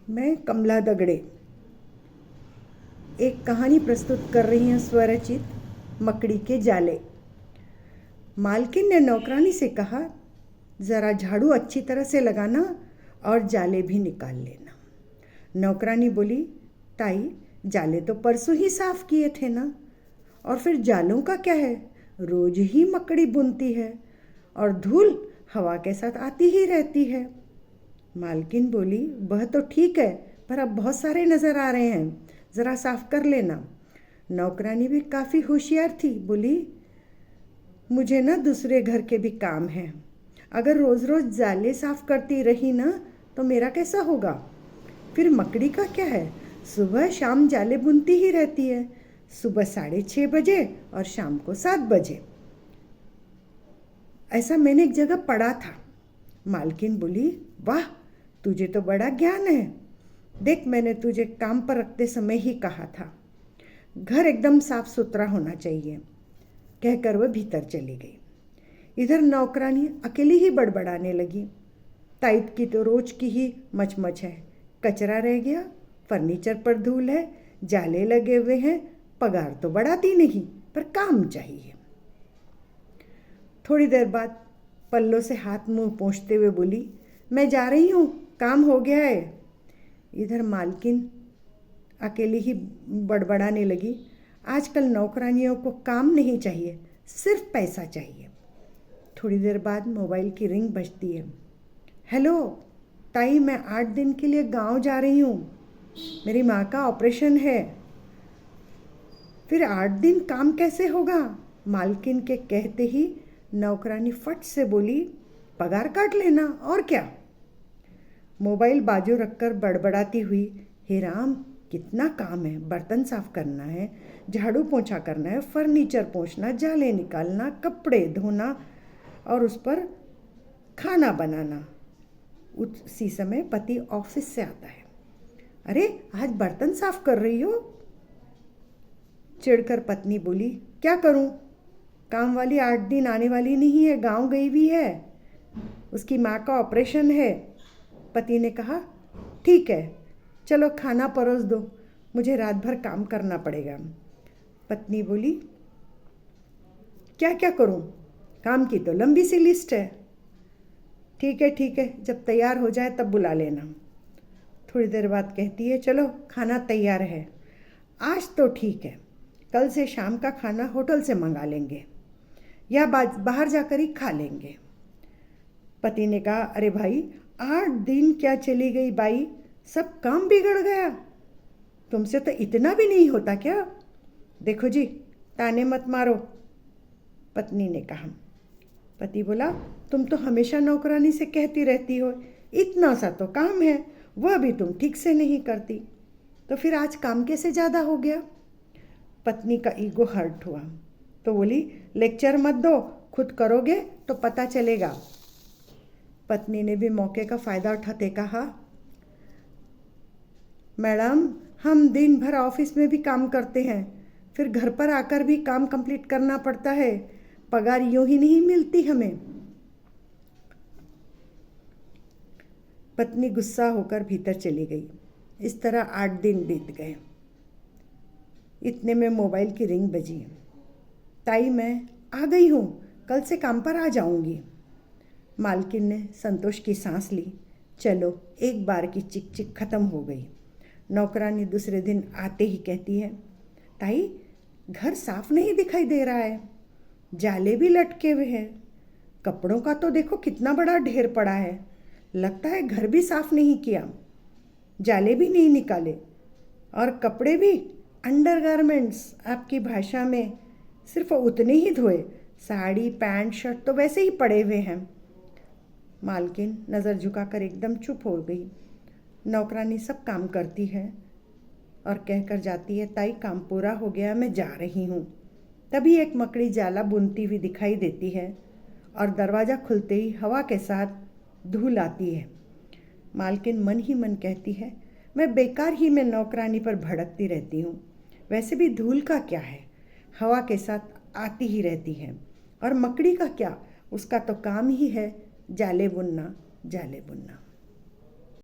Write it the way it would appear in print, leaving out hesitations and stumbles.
मैं कमला दगड़े एक कहानी प्रस्तुत कर रही हूँ स्वरचित मकड़ी के जाले। मालकिन ने नौकरानी से कहा, ज़रा झाड़ू अच्छी तरह से लगाना और जाले भी निकाल लेना। नौकरानी बोली, ताई जाले तो परसों ही साफ़ किए थे ना, और फिर जालों का क्या है, रोज ही मकड़ी बुनती है और धूल हवा के साथ आती ही रहती है। मालकिन बोली, वह तो ठीक है, पर अब बहुत सारे नज़र आ रहे हैं, ज़रा साफ़ कर लेना। नौकरानी भी काफ़ी होशियार थी, बोली, मुझे ना दूसरे घर के भी काम हैं, अगर रोज़ रोज़ जाले साफ़ करती रही ना तो मेरा कैसा होगा। फिर मकड़ी का क्या है, सुबह शाम जाले बुनती ही रहती है, सुबह 6:30 बजे और शाम को 7 बजे। ऐसा मैंने एक जगह पढ़ा था। मालकिन बोली, वाह, तुझे तो बड़ा ज्ञान है। देख, मैंने तुझे काम पर रखते समय ही कहा था, घर एकदम साफ सुथरा होना चाहिए। कहकर वह भीतर चली गई। इधर नौकरानी अकेली ही बड़बड़ाने लगी, ताईत की तो रोज की ही मचमच है, कचरा रह गया, फर्नीचर पर धूल है, जाले लगे हुए हैं, पगार तो बढ़ाती नहीं पर काम चाहिए। थोड़ी देर बाद पल्लों से हाथ मुंह पोंछते हुए बोली, मैं जा रही हूँ, काम हो गया है। इधर मालकिन अकेली ही बड़बड़ाने लगी, आजकल नौकरानियों को काम नहीं चाहिए, सिर्फ पैसा चाहिए। थोड़ी देर बाद मोबाइल की रिंग बजती है। हेलो ताई, मैं 8 दिन के लिए गांव जा रही हूँ, मेरी माँ का ऑपरेशन है। फिर 8 दिन काम कैसे होगा, मालकिन के कहते ही नौकरानी फट से बोली, पगार काट लेना और क्या। मोबाइल बाजू रखकर बड़बड़ाती हुई, हे राम, कितना काम है, बर्तन साफ करना है, झाड़ू पोंछा करना है, फर्नीचर पोंछना, जाले निकालना, कपड़े धोना और उस पर खाना बनाना। उसी समय पति ऑफिस से आता है। अरे, आज बर्तन साफ कर रही हो? चिढ़कर पत्नी बोली, क्या करूं, काम वाली 8 दिन आने वाली नहीं है, गांव गई हुई है, उसकी माँ का ऑपरेशन है। पति ने कहा, ठीक है, चलो खाना परोस दो, मुझे रात भर काम करना पड़ेगा। पत्नी बोली, क्या क्या करूं, काम की तो लंबी सी लिस्ट है। ठीक है ठीक है, जब तैयार हो जाए तब बुला लेना। थोड़ी देर बाद कहती है, चलो खाना तैयार है, आज तो ठीक है, कल से शाम का खाना होटल से मंगा लेंगे या बाहर जाकर ही खा लेंगे। पति ने कहा, अरे भाई, 8 दिन क्या चली गई बाई, सब काम बिगड़ गया, तुमसे तो इतना भी नहीं होता क्या। देखो जी, ताने मत मारो, पत्नी ने कहा। पति बोला, तुम तो हमेशा नौकरानी से कहती रहती हो, इतना सा तो काम है, वह भी तुम ठीक से नहीं करती, तो फिर आज काम कैसे ज़्यादा हो गया। पत्नी का ईगो हर्ट हुआ तो बोली, लेक्चर मत दो, खुद करोगे तो पता चलेगा। पत्नी ने भी मौके का फ़ायदा उठाते कहा, मैडम, हम दिन भर ऑफिस में भी काम करते हैं, फिर घर पर आकर भी काम कंप्लीट करना पड़ता है, पगार यूं ही नहीं मिलती हमें। पत्नी गुस्सा होकर भीतर चली गई। इस तरह 8 दिन बीत गए। इतने में मोबाइल की रिंग बजी। ताई, मैं आ गई हूँ, कल से काम पर आ जाऊँगी। मालकिन ने संतोष की सांस ली, चलो एक बार की चिक चिक खत्म हो गई। नौकरानी दूसरे दिन आते ही कहती है, ताई, घर साफ नहीं दिखाई दे रहा है, जाले भी लटके हुए हैं, कपड़ों का तो देखो कितना बड़ा ढेर पड़ा है, लगता है घर भी साफ नहीं किया, जाले भी नहीं निकाले, और कपड़े भी अंडरगारमेंट्स, आपकी भाषा में सिर्फ उतने ही धोए, साड़ी पैंट शर्ट तो वैसे ही पड़े हुए हैं। मालकिन नज़र झुकाकर एकदम चुप हो गई। नौकरानी सब काम करती है और कहकर जाती है, ताई काम पूरा हो गया, मैं जा रही हूँ। तभी एक मकड़ी जाला बुनती हुई दिखाई देती है और दरवाज़ा खुलते ही हवा के साथ धूल आती है। मालकिन मन ही मन कहती है, मैं बेकार ही में नौकरानी पर भड़कती रहती हूँ, वैसे भी धूल का क्या है, हवा के साथ आती ही रहती है, और मकड़ी का क्या, उसका तो काम ही है जाले बुनना, जाले बुनना।